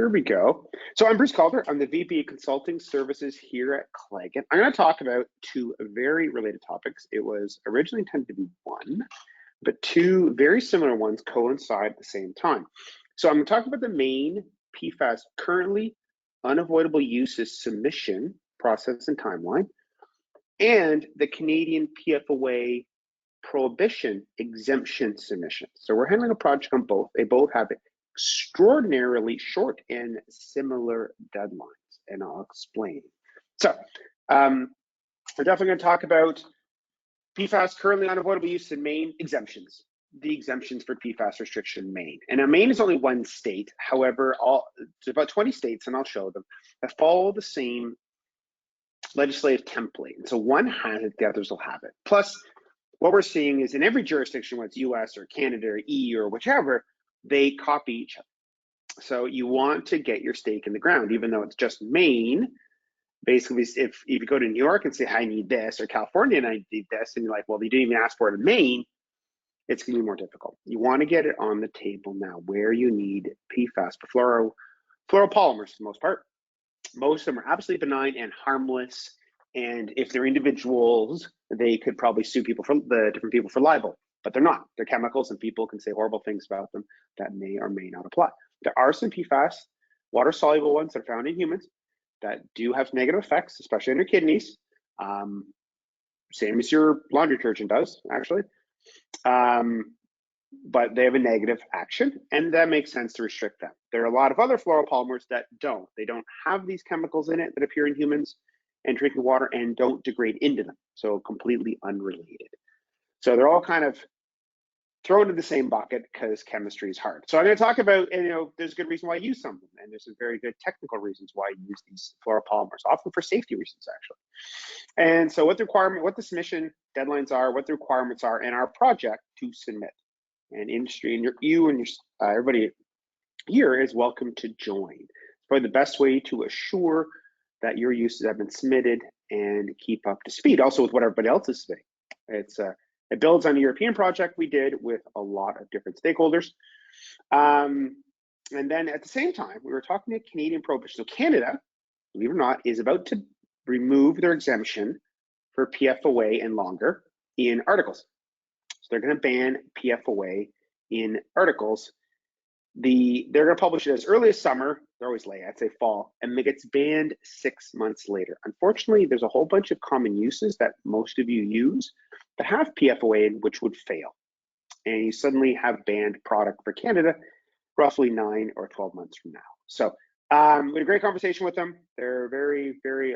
Here we go. So I'm Bruce Calder. I'm the VP of Consulting Services here at Claigan. I'm going to talk about two very related topics. It was originally intended to be one, but two very similar ones coincide at the same time. So I'm going to talk about the Maine PFAS currently unavoidable uses submission process and timeline, and the Canadian PFOA prohibition exemption submission. So we're handling a project on both. They both have extraordinarily short and similar deadlines, and I'll explain. So we're definitely going to talk about PFAS currently unavoidable use in Maine exemptions, the exemptions for PFAS restriction in Maine. And now Maine is only one state. However, it's about 20 states, and I'll show them, that follow the same legislative template. And so one has it, the others will have it. Plus, what we're seeing is in every jurisdiction, whether it's US or Canada or EU or whichever, they copy each other. So you want to get your stake in the ground, even though it's just Maine. Basically, if you go to New York and say, I need this, or California and I need this, and you're like, well, you didn't even ask for it in Maine, it's going to be more difficult. You want to get it on the table now where you need PFAS, fluoropolymers for the most part. Most of them are absolutely benign and harmless. And if they're individuals, they could probably sue people for the different people for libel, but they're not. They're chemicals, and people can say horrible things about them that may or may not apply. There are some PFAS, water-soluble ones that are found in humans that do have negative effects, especially on your kidneys. Same as your laundry detergent does, actually. But they have a negative action, and that makes sense to restrict them. There are a lot of other fluoropolymers that don't. They don't have these chemicals in it that appear in humans and drinking water and don't degrade into them, so completely unrelated. So they're all kind of thrown into the same bucket because chemistry is hard. So I'm going to talk about, and there's a good reason why I use some of them, and there's some very good technical reasons why I use these fluoropolymers, often for safety reasons, actually. And so what the submission deadlines are, what the requirements are in our project to submit. And industry and everybody here is welcome to join. It's probably the best way to assure that your uses have been submitted and keep up to speed, also with what everybody else is submitting. It builds on a European project we did with a lot of different stakeholders. And then at the same time, we were talking to Canadian prohibition. So Canada, believe it or not, is about to remove their exemption for PFOA and longer in articles. So they're going to ban PFOA in articles. They're going to publish it as early as summer. They're always late, I'd say fall, and it gets banned 6 months later. Unfortunately, there's a whole bunch of common uses that most of you use that have PFOA in, which would fail. And you suddenly have banned product for Canada roughly 9 or 12 months from now. So we had a great conversation with them. They're very, very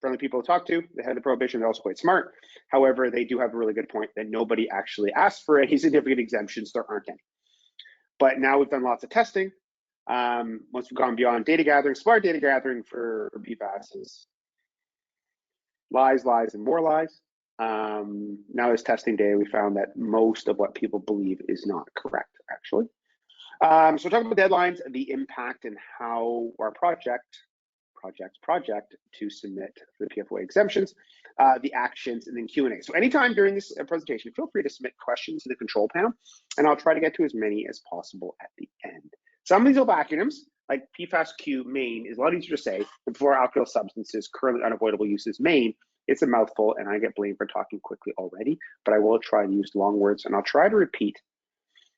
friendly people to talk to. They had the prohibition. They're also quite smart. However, they do have a really good point that nobody actually asked for any significant exemptions. There aren't any. But now we've done lots of testing. Once we've gone beyond data gathering, smart data gathering for PFAS is lies, lies, and more lies. Now this testing data, we found that most of what people believe is not correct, actually. So we're talking about deadlines, the impact, and how our project to submit for the PFOA exemptions, the actions, and then Q&A. So anytime during this presentation, feel free to submit questions to the control panel, and I'll try to get to as many as possible at the end. Some of these old acronyms, like PFAS-Q Maine, is a lot easier to say than fluoroalkyl substances, currently unavoidable uses Maine. It's a mouthful, and I get blamed for talking quickly already, but I will try to use long words, and I'll try to repeat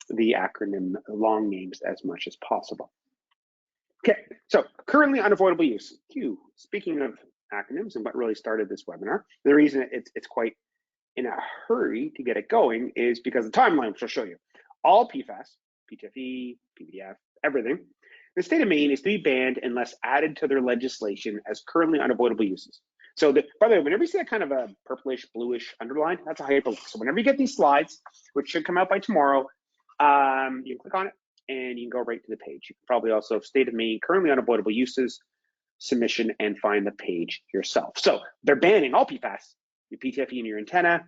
the acronym long names as much as possible. Okay, so currently unavoidable use. Q. Speaking of acronyms and what really started this webinar, the reason it's quite in a hurry to get it going is because of the timeline, which I'll show you. All PFAS, PTFE, PBF, everything, the state of Maine is to be banned unless added to their legislation as currently unavoidable uses. So, by the way, whenever you see that kind of a purplish, bluish underline, that's a hyperlink. So whenever you get these slides, which should come out by tomorrow, you can click on it and you can go right to the page. You can probably also State of Maine, currently unavoidable uses, submission, and find the page yourself. So they're banning all PFAS, your PTFE in your antenna,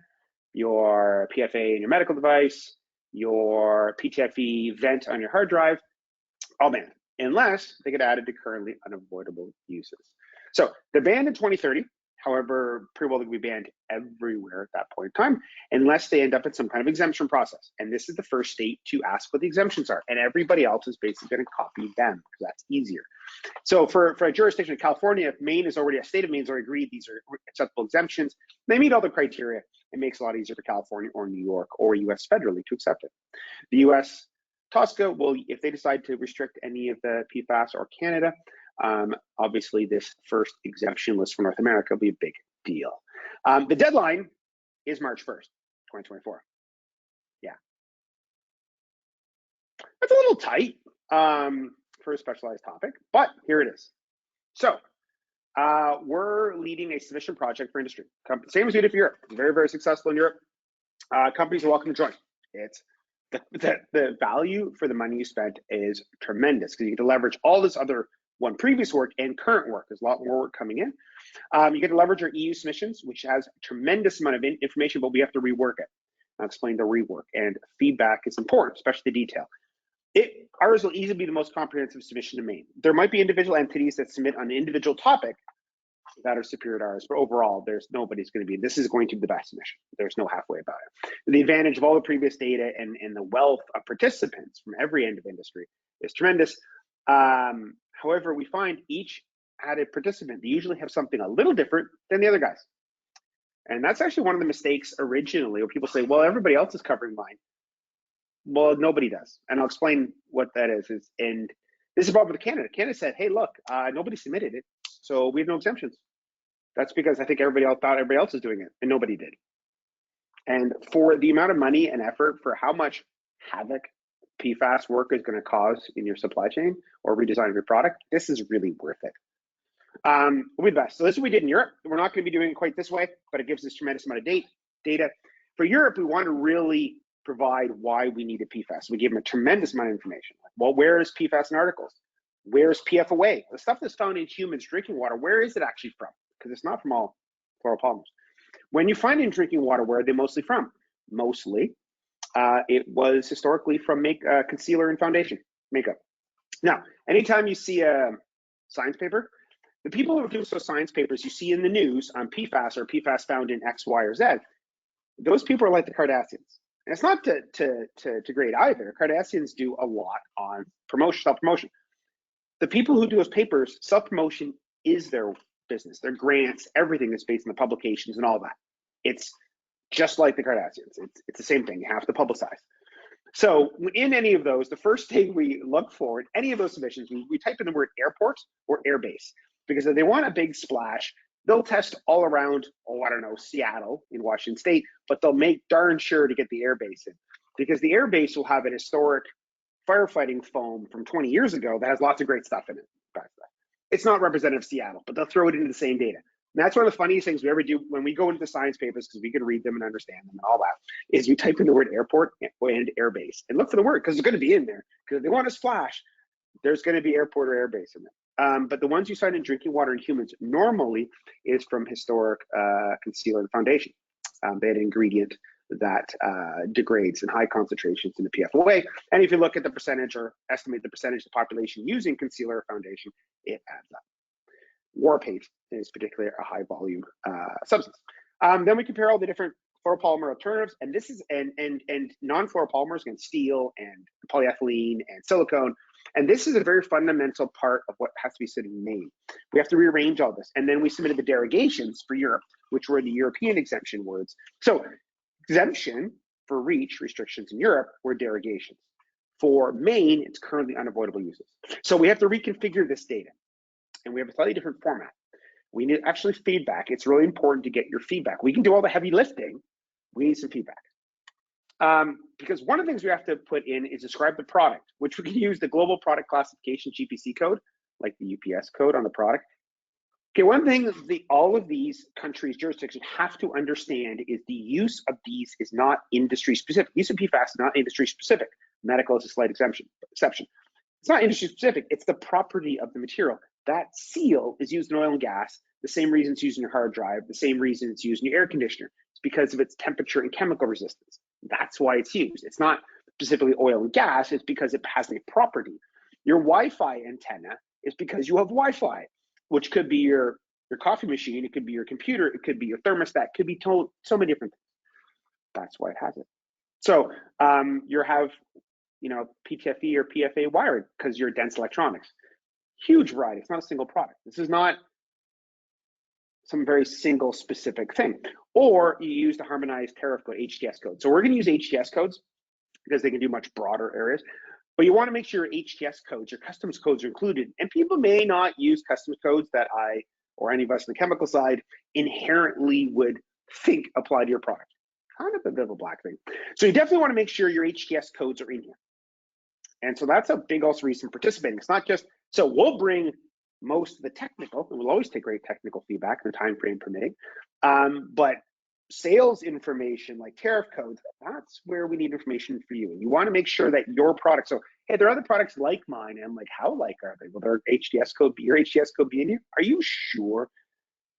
your PFA in your medical device, your PTFE vent on your hard drive, all banned, unless they get added to currently unavoidable uses. So they're banned in 2030. However, pretty well they can be banned everywhere at that point in time, unless they end up in some kind of exemption process. And this is the first state to ask what the exemptions are. And everybody else is basically going to copy them because that's easier. So for a jurisdiction in California, if State of Maine's already agreed these are acceptable exemptions, they meet all the criteria. It makes it a lot easier for California or New York or US federally to accept it. The US TSCA will, if they decide to restrict any of the PFAS, or Canada, obviously this first exemption list for North America will be a big deal. The deadline is March 1st, 2024. Yeah. That's a little tight for a specialized topic, but here it is. So we're leading a submission project for industry. Same as we did for Europe. Very, very successful in Europe. Companies are welcome to join. It's the value for the money you spent is tremendous because you get to leverage all this other previous work and current work. There's a lot more work coming in. You get to leverage our EU submissions, which has a tremendous amount of information, but we have to rework it. I'll explain the rework, and feedback is important, especially the detail. Ours will easily be the most comprehensive submission to Maine. There might be individual entities that submit on an individual topic that are superior to ours, but overall, nobody's going to be. This is going to be the best submission. There's no halfway about it. The advantage of all the previous data and the wealth of participants from every end of industry is tremendous. However, we find each added participant, they usually have something a little different than the other guys. And that's actually one of the mistakes originally, where people say, well, everybody else is covering mine. Well, nobody does. And I'll explain what that is. And this is a problem with Canada. Canada said, hey, look, nobody submitted it, so we have no exemptions. That's because I think everybody else thought everybody else was doing it, and nobody did. And for the amount of money and effort for how much havoc PFAS work is going to cause in your supply chain or redesign of your product, this is really worth it. We'll be the best. So this is what we did in Europe. We're not going to be doing it quite this way, but it gives us tremendous amount of data. For Europe, we want to really provide why we needed PFAS. We gave them a tremendous amount of information. Well, where is PFAS in articles? Where's PFOA? The stuff that's found in humans drinking water, where is it actually from? Because it's not from all fluoropolymers. When you find it in drinking water, where are they mostly from? Mostly, it was historically from concealer and foundation makeup. Now, anytime you see a science paper, the people who produce those science papers you see in the news on PFAS or PFAS found in X, Y, or Z, those people are like the Kardashians. And it's not to degrade either. Kardashians do a lot on promotion, self-promotion. The people who do those papers, self-promotion is their business. Their grants, everything is based on the publications and all that. It's just like the Kardashians. It's the same thing. You have to publicize. So in any of those, the first thing we look for in any of those submissions, we type in the word airport or airbase, because if they want a big splash, they'll test all around, Seattle in Washington State, but they'll make darn sure to get the airbase in, because the airbase will have an historic firefighting foam from 20 years ago that has lots of great stuff in it. It's not representative of Seattle, but they'll throw it into the same data. And that's one of the funniest things we ever do when we go into the science papers, because we can read them and understand them and all that, is you type in the word airport and airbase and look for the word, because it's going to be in there. Because if they want to splash, there's going to be airport or airbase in there. But the ones you find in drinking water in humans normally is from historic concealer and foundation. They had an ingredient that degrades in high concentrations in the PFOA. And if you look at the percentage or estimate the percentage of the population using concealer or foundation, it adds up. War paint is particularly a high volume substance. Then we compare all the different fluoropolymer alternatives, and this is and non-fluoropolymers, again, steel and polyethylene and silicone. And this is a very fundamental part of what has to be submitted in Maine. We have to rearrange all this. And then we submitted the derogations for Europe, which were the European exemption words. So exemption for REACH restrictions in Europe were derogations. For Maine, it's currently unavoidable uses. So we have to reconfigure this data. And we have a slightly different format. We need actually feedback. It's really important to get your feedback. We can do all the heavy lifting. We need some feedback. Because one of the things we have to put in is describe the product, which we can use the global product classification GPC code, like the UPS code on the product. Okay, one thing all of these countries' jurisdictions have to understand is the use of these is not industry specific. Use of PFAS is not industry specific. Medical is a slight exception. It's not industry specific. It's the property of the material. That seal is used in oil and gas, the same reason it's used in your hard drive, the same reason it's used in your air conditioner. It's because of its temperature and chemical resistance. That's why it's used. It's not specifically oil and gas, it's because it has a property. Your Wi-Fi antenna is because you have Wi-Fi, which could be your your coffee machine, it could be your computer, it could be your thermostat, it could be told so many different things. That's why it has it. So you have, PTFE or PFA wiring because you're dense electronics. Huge variety. It's not a single product. This is not some very single specific thing. Or you use the harmonized tariff code, HTS code. So we're going to use HTS codes because they can do much broader areas. But you want to make sure your HTS codes, your customs codes are included. And people may not use customs codes that I or any of us on the chemical side inherently would think apply to your product. Kind of a bit of a black thing. So you definitely want to make sure your HTS codes are in here. And so that's a big also reason participating. It's not just, so we'll bring most of the technical, and we'll always take great technical feedback in the time frame permitting. But sales information like tariff codes, that's where we need information for you. And you want to make sure that your product, so hey, there are other products like mine, and I'm like, how like are they? Will their HTS code be, your HTS code be in here? Are you sure?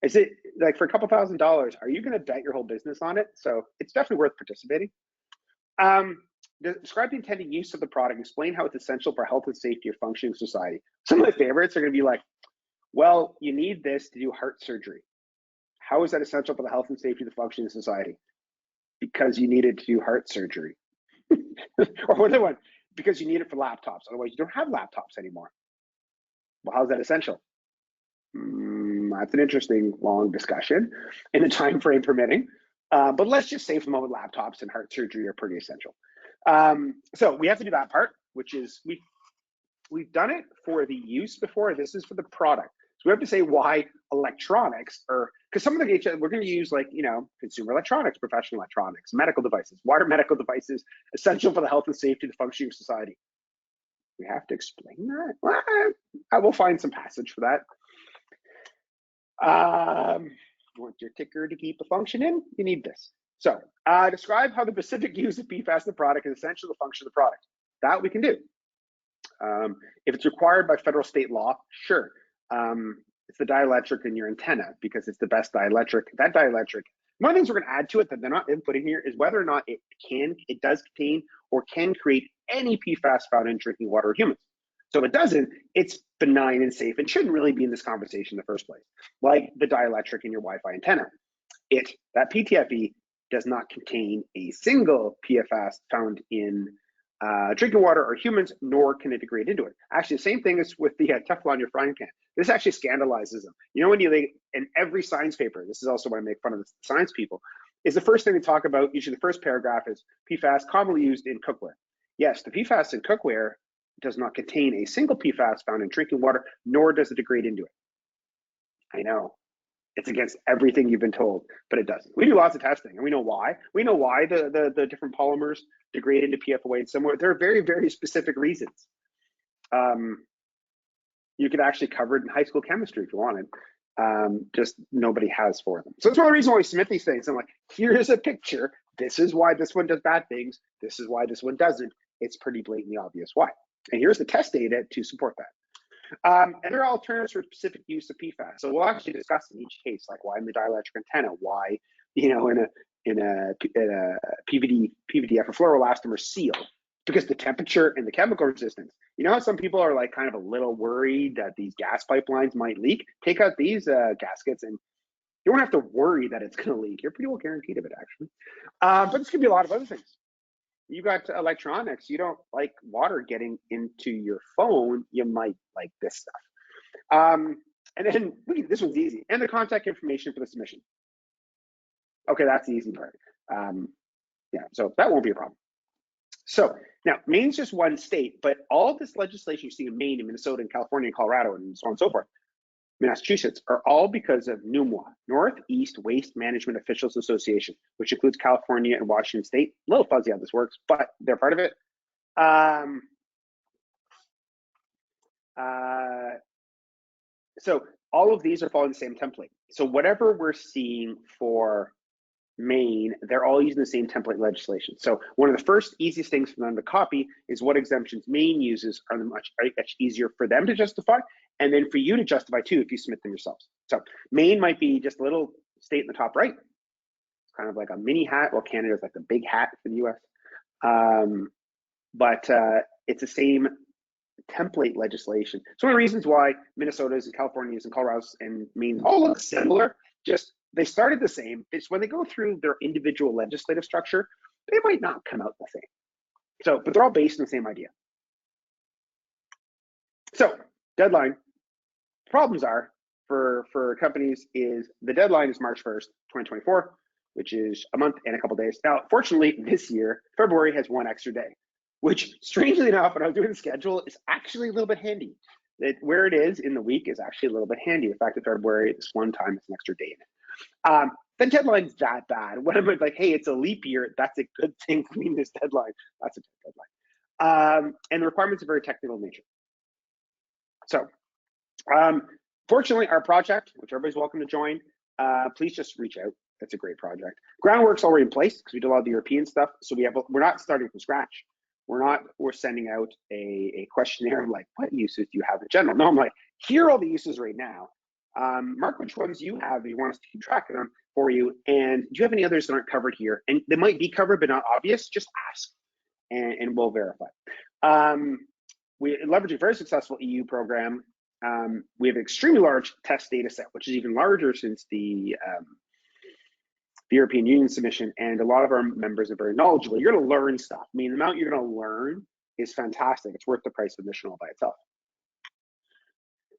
Is it like for a couple $1,000s, are you going to bet your whole business on it? So it's definitely worth participating. Describe the intended use of the product. Explain how it's essential for health and safety of functioning society. Some of my favorites are going to be like, well, you need this to do heart surgery. How is that essential for the health and safety of the functioning of society? Because you need it to do heart surgery. Or another one, because you need it for laptops. Otherwise, you don't have laptops anymore. Well, how's that essential? That's an interesting long discussion in the time frame permitting. But let's just say for the moment, laptops and heart surgery are pretty essential. So we have to do that part, which is we've done it for the use before. This is for the product. So we have to say why electronics are, because some of the we're going to use like, consumer electronics, professional electronics, medical devices. Why are medical devices essential for the health and safety of the functioning of society? We have to explain that. Well, I will find some passage for that. You want your ticker to keep a function in? You need this. So describe how the specific use of PFAS in the product is essential to the function of the product. That we can do. If it's required by federal state law, sure. It's the dielectric in your antenna because it's the best dielectric. That dielectric, one of the things we're going to add to it that they're not putting here is whether or not it does contain or can create any PFAS found in drinking water or humans. So if it doesn't, it's benign and safe and shouldn't really be in this conversation in the first place. Like the dielectric in your Wi-Fi antenna. That PTFE does not contain a single PFAS found in drinking water or humans, nor can it degrade into it. Actually, the same thing is with the Teflon in your frying pan. This actually scandalizes them. When in every science paper, this is also when I make fun of the science people, is the first thing they talk about, usually the first paragraph is PFAS commonly used in cookware. Yes, the PFAS in cookware does not contain a single PFAS found in drinking water, nor does it degrade into it. I know. It's against everything you've been told, but it doesn't. We do lots of testing, and we know why. We know why the different polymers degrade into PFOA and similar. There are very, very specific reasons. You could actually cover it in high school chemistry if you wanted. Just nobody has for them. So that's one of the reasons why we submit these things. I'm like, here's a picture. This is why this one does bad things. This is why this one doesn't. It's pretty blatantly obvious why. And here's the test data to support that. And there are alternatives for specific use of PFAS. So we'll actually discuss in each case, like why in the dielectric antenna, why in a PVDF or fluoroelastomer seal, because the temperature and the chemical resistance. How some people are like kind of a little worried that these gas pipelines might leak. Take out these gaskets and you won't have to worry that it's going to leak. You're pretty well guaranteed of it, actually. But this could be a lot of other things. You got electronics, you don't like water getting into your phone, you might like this stuff. And then this one's easy. And the contact information for the submission. Okay, that's the easy part. Yeah, so that won't be a problem. So now Maine's just one state, but all this legislation you see in Maine and Minnesota and California and Colorado and so on and so forth, Massachusetts, are all because of NUMWA, Northeast Waste Management Officials Association, which includes California and Washington State. A little fuzzy how this works, but they're part of it. So all of these are following the same template. So whatever we're seeing for Maine, they're all using the same template legislation. So one of the first easiest things for them to copy is what exemptions Maine uses are much easier for them to justify, and then for you to justify too if you submit them yourselves. So Maine might be just a little state in the top right. It's kind of like a mini hat. Well, Canada is like the big hat for the US. But it's the template legislation. It's one of the reasons why Minnesota's and California's and Colorado's and Maine all look similar. Just they started the same. It's when they go through their individual legislative structure, they might not come out the same. So, but they're all based on the same idea. So, deadline. Problems are for companies is the deadline is March 1st, 2024, which is a month and a couple days. Now, fortunately, this year, February has one extra day, which strangely enough, when I was doing the schedule, is actually a little bit handy. Where it is in the week is actually a little bit handy. The fact that February, this one time, it's an extra day in it. The deadline's that bad. When I'm like, hey, it's a leap year, that's a good thing for me, this deadline. That's a good deadline. And the requirements are very technical in nature. So, fortunately, our project, which everybody's welcome to join, please just reach out. That's a great project. Groundwork's already in place because we did a lot of the European stuff. So we're not starting from scratch. We're sending out a questionnaire of like, what uses do you have in general? No, I'm like, here are all the uses right now. Mark which ones you have if you want us to keep track of them for you. And do you have any others that aren't covered here? And they might be covered but not obvious, just ask and we'll verify. We leverage a very successful EU program. We have an extremely large test data set, which is even larger since the European Union submission, and a lot of our members are very knowledgeable. You're going to learn stuff. I mean, the amount you're going to learn is fantastic. It's worth the price of admission all by itself.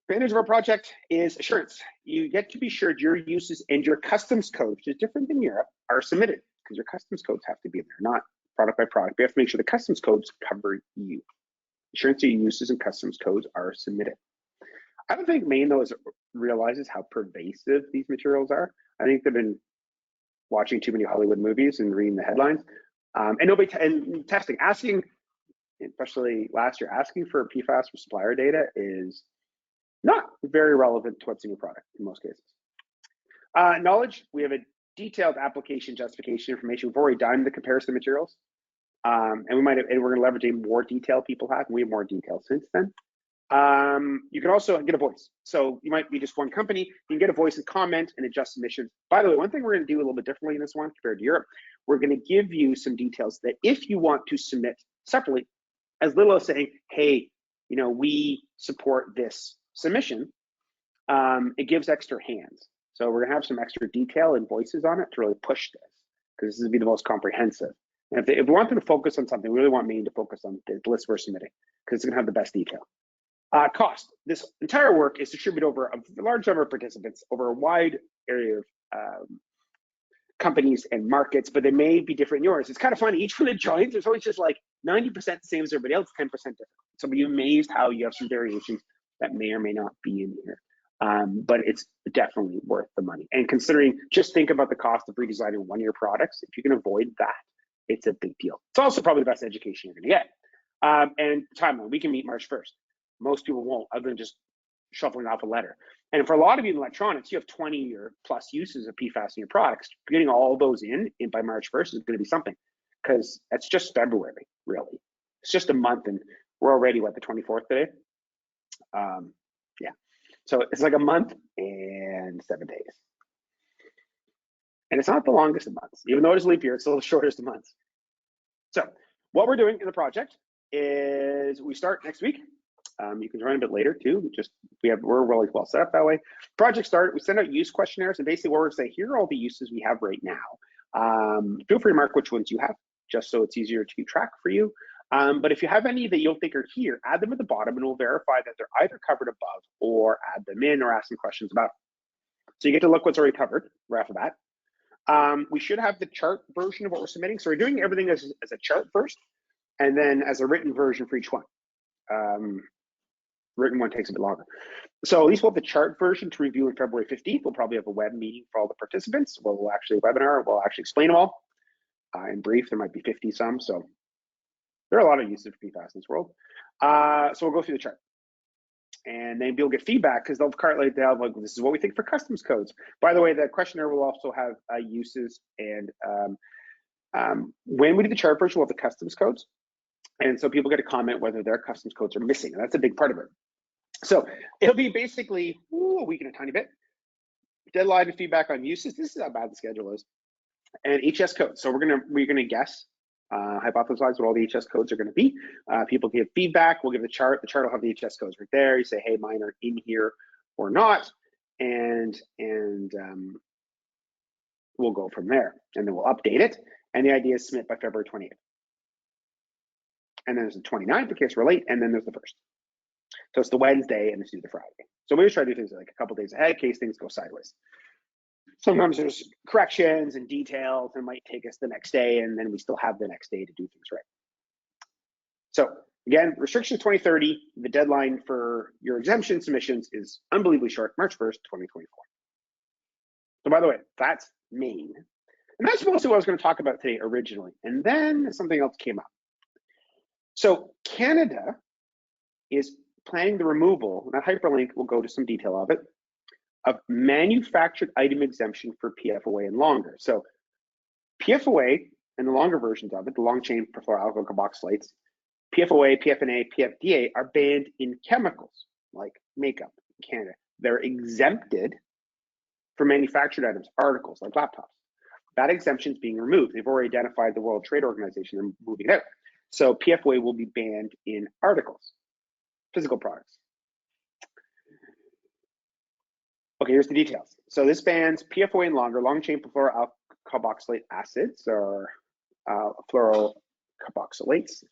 The advantage of our project is assurance. You get to be assured your uses and your customs code, which is different than Europe, are submitted because your customs codes have to be in there, not product by product. We have to make sure the customs codes cover you. Assurance your uses and customs codes are submitted. I don't think Maine, though, realizes how pervasive these materials are. I think they've been watching too many Hollywood movies and reading the headlines. And testing, asking, especially last year, asking for PFAS for supplier data is not very relevant to what's in your product in most cases. Knowledge, we have a detailed application justification information. We've already done the comparison materials. And we're going to leverage a more detail people have. We have more detail since then. You can also get a voice. So you might be just one company. You can get a voice and comment and adjust submissions. By the way, one thing we're going to do a little bit differently in this one compared to Europe, we're going to give you some details that if you want to submit separately, as little as saying, hey, we support this submission, it gives extra hands. So we're going to have some extra detail and voices on it to really push this, because this will be the most comprehensive. And if we want them to focus on something, we really want Maine to focus on the list we're submitting, because it's going to have the best detail. Cost. This entire work is distributed over a large number of participants over a wide area of companies and markets, but they may be different in yours. It's kind of funny. Each one that joins, there's always just like 90% the same as everybody else, 10% different. So be amazed how you have some variations that may or may not be in here. But it's definitely worth the money. And considering, just think about the cost of redesigning one-year products. If you can avoid that, it's a big deal. It's also probably the best education you're going to get. And timeline, we can meet March 1st. Most people won't, other than just shuffling off a letter. And for a lot of you in electronics, you have 20 or plus uses of PFAS in your products. Getting all those in by March 1st is going to be something, because it's just February, really. It's just a month, and we're already, what, the 24th today? Yeah. So it's like a month and 7 days. And it's not the longest of months. Even though it's leap year, it's still the shortest of months. So what we're doing in the project is we start next week. You can join a bit later too. We're really well set up that way. Project start, we send out use questionnaires, and basically what we're saying, here are all the uses we have right now. Feel free to mark which ones you have, just so it's easier to keep track for you. But if you have any that you don't think are here, add them at the bottom, and we'll verify that they're either covered above or add them in or ask some questions about. So you get to look what's already covered right off the bat. We should have the chart version of what we're submitting. So we're doing everything as a chart first, and then as a written version for each one. Written one takes a bit longer. So at least we'll have the chart version to review on February 15th. We'll probably have a web meeting for all the participants. We'll actually explain them all. In brief, there might be 50 some. So there are a lot of uses of PFAS in this world. So we'll go through the chart. And then people get feedback, because they'll calculate down, like, this is what we think for customs codes. By the way, the questionnaire will also have uses, and when we do the chart version, we'll have the customs codes. And so people get to comment whether their customs codes are missing, and that's a big part of it. So it'll be basically a week and a tiny bit. Deadline and feedback on uses. This is how bad the schedule is. And HS codes. So we're gonna guess hypothesize what all the HS codes are going to be. People give feedback. We'll give the chart. The chart will have the HS codes right there. You say, hey, mine are in here or not, and we'll go from there. And then we'll update it. And the idea is submit by February 28th. And then there's the 29th in case we're late, and then there's the 1st. So it's the Wednesday and it's due the Friday. So we always try to do things like a couple days ahead in case things go sideways. Sometimes there's corrections and details and it might take us the next day, and then we still have the next day to do things right. So again, restrictions 2030, the deadline for your exemption submissions is unbelievably short, March 1st, 2024. So by the way, that's Maine. And that's mostly what I was going to talk about today originally. And then something else came up. So Canada is planning the removal, and that hyperlink will go to some detail of it, of manufactured item exemption for PFOA and longer. So PFOA and the longer versions of it, the long chain perfluoroalkyl carboxylates, PFOA, PFNA, PFDA are banned in chemicals like makeup in Canada. They're exempted for manufactured items, articles like laptops. That exemption is being removed. They've already identified the World Trade Organization and moving it out. So PFOA will be banned in articles, physical products. Okay, here's the details. So this bans PFOA and longer, long chain perfluoroalkyl carboxylate acids, or fluorocarboxylates,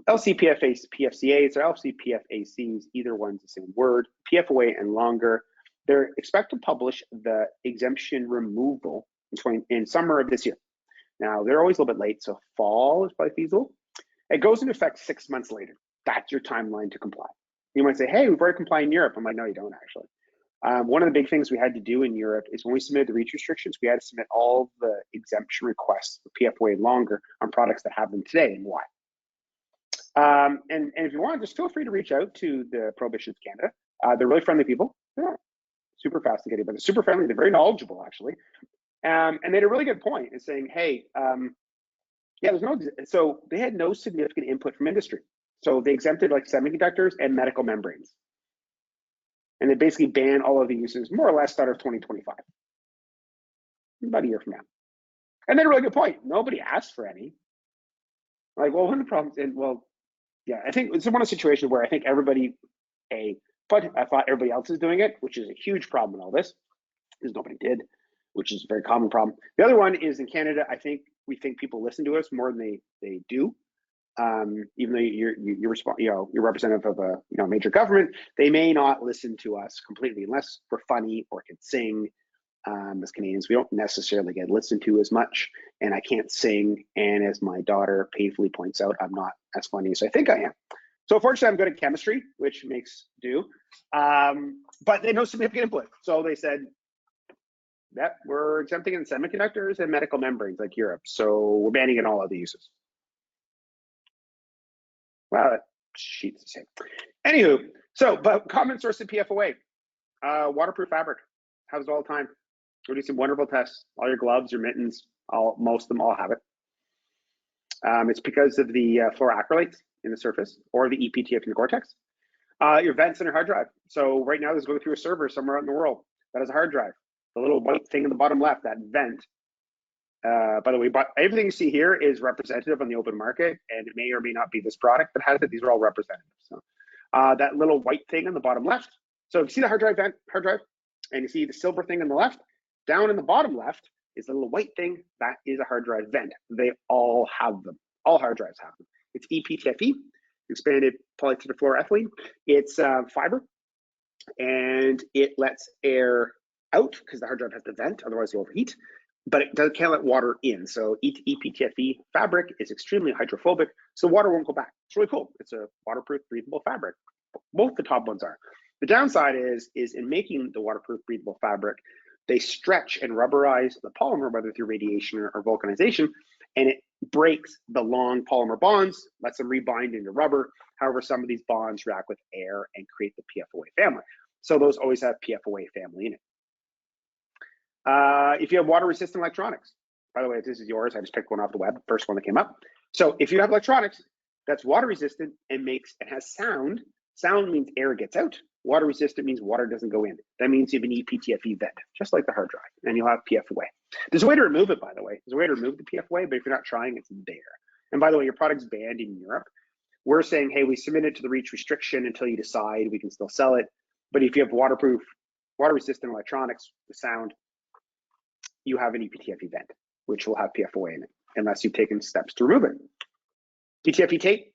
LCPFAs, PFCAs, or LCPFACs, either one's the same word, PFOA and longer. They're expected to publish the exemption removal in summer of this year. Now, they're always a little bit late, so fall is probably feasible. It goes into effect 6 months later. That's your timeline to comply. You might say, hey, we've already complied in Europe. I'm like, no, you don't actually. One of the big things we had to do in Europe is when we submitted the REACH restrictions, we had to submit all the exemption requests for PFOA and longer on products that have them today and why. And if you want, just feel free to reach out to the Prohibitions Canada. They're really friendly people. They're super fast to get it, but they're super friendly. They're very knowledgeable, actually. And they had a really good point in saying, hey, so they had no significant input from industry. So they exempted like semiconductors and medical membranes. And they basically ban all of the uses more or less start of 2025, about a year from now. And they had a really good point. Nobody asked for any. Like, well, one of the problems, and well, yeah, I think it's one of the situations where I think everybody, but I thought everybody else is doing it, which is a huge problem in all this, is nobody did, which is a very common problem. The other one is in Canada, we think people listen to us more than they do. Even though you're representative of a major government, they may not listen to us completely unless we're funny or can sing. As Canadians, we don't necessarily get listened to as much, and I can't sing. And as my daughter painfully points out, I'm not as funny as I think I am. So fortunately, I'm good at chemistry, which makes do. But they had no significant input, so they said that we're exempting in semiconductors and medical membranes like Europe. So we're banning in all other uses. Well, that sheet's the same. Anywho, but common source of PFOA, waterproof fabric, has it all the time. We do some wonderful tests. All your gloves, your mittens, most of them all have it. It's because of the fluoroacrylates in the surface or the EPTF in the Gore-Tex. Your vents and your hard drive. So right now, this is going through a server somewhere out in the world that has a hard drive. The little white thing in the bottom left, that vent. By the way, everything you see here is representative on the open market, and it may or may not be this product that has it. These are all representative. So that little white thing on the bottom left. So if you see the hard drive, and you see the silver thing on the left, down in the bottom left is the little white thing. That is a hard drive vent. They all have them. All hard drives have them. It's EPTFE, expanded polytetrafluoroethylene. It's fiber, and it lets air out because the hard drive has the vent, otherwise it'll overheat. But it can't let water in. So EPTFE fabric is extremely hydrophobic, so water won't go back. It's really cool. It's a waterproof, breathable fabric. Both the top ones are. The downside is in making the waterproof, breathable fabric, they stretch and rubberize the polymer, whether through radiation or vulcanization, and it breaks the long polymer bonds, lets them rebind into rubber. However, some of these bonds react with air and create the PFOA family. So those always have PFOA family in it. If you have water-resistant electronics, by the way, if this is yours, I just picked one off the web, first one that came up. So if you have electronics that's water-resistant and has sound, sound means air gets out. Water-resistant means water doesn't go in. That means you have an EPTFE vent, just like the hard drive, and you'll have PFOA. There's a way to remove it, by the way. There's a way to remove the PFOA, but if you're not trying, it's there. And by the way, your product's banned in Europe. We're saying, hey, we submit it to the REACH restriction until you decide, we can still sell it. But if you have waterproof, water-resistant electronics, the sound, you have an ePTFE vent, which will have PFOA in it, unless you've taken steps to remove it. PTFE tape,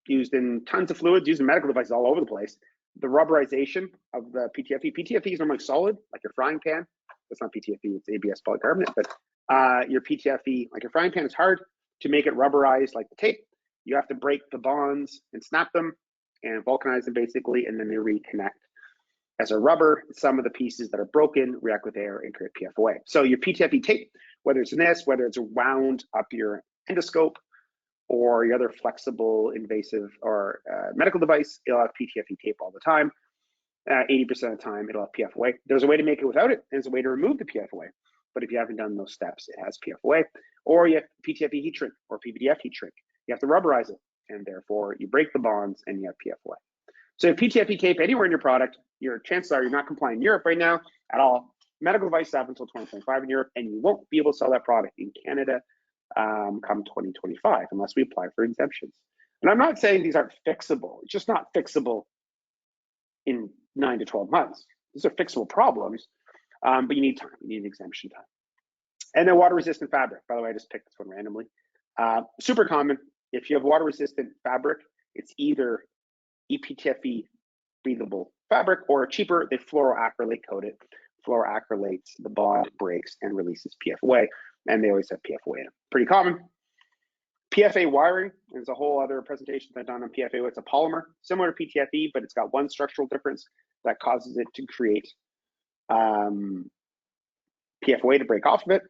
used in tons of fluids, used in medical devices all over the place. The rubberization of the PTFE is normally solid, like your frying pan. That's not PTFE, it's ABS polycarbonate, but your PTFE, like your frying pan, is hard to make it rubberized like the tape. You have to break the bonds and snap them and vulcanize them basically, and then they reconnect as a rubber. Some of the pieces that are broken react with air and create PFOA. So your PTFE tape, whether it's in this, whether it's wound up your endoscope or your other flexible, invasive, or medical device, it'll have PTFE tape all the time. 80% of the time, it'll have PFOA. There's a way to make it without it, and there's a way to remove the PFOA. But if you haven't done those steps, it has PFOA. Or you have PTFE heat shrink or PVDF heat shrink. You have to rubberize it, and therefore you break the bonds and you have PFOA. So if PTFE tape anywhere in your product, your chances are you're not compliant in Europe right now at all. Medical device have until 2025 in Europe, and you won't be able to sell that product in Canada come 2025 unless we apply for exemptions. And I'm not saying these aren't fixable. It's just not fixable in 9 to 12 months. These are fixable problems, but you need time. You need an exemption time. And then water-resistant fabric. By the way, I just picked this one randomly. Super common. If you have water-resistant fabric, it's either ePTFE breathable fabric, or cheaper, they fluoroacrylate coat it. Fluoroacrylates, the bond breaks and releases PFOA, and they always have PFOA in them. Pretty common. PFA wiring, there's a whole other presentation I've done on PFA. It's a polymer similar to PTFE, but it's got one structural difference that causes it to create PFOA to break off of it.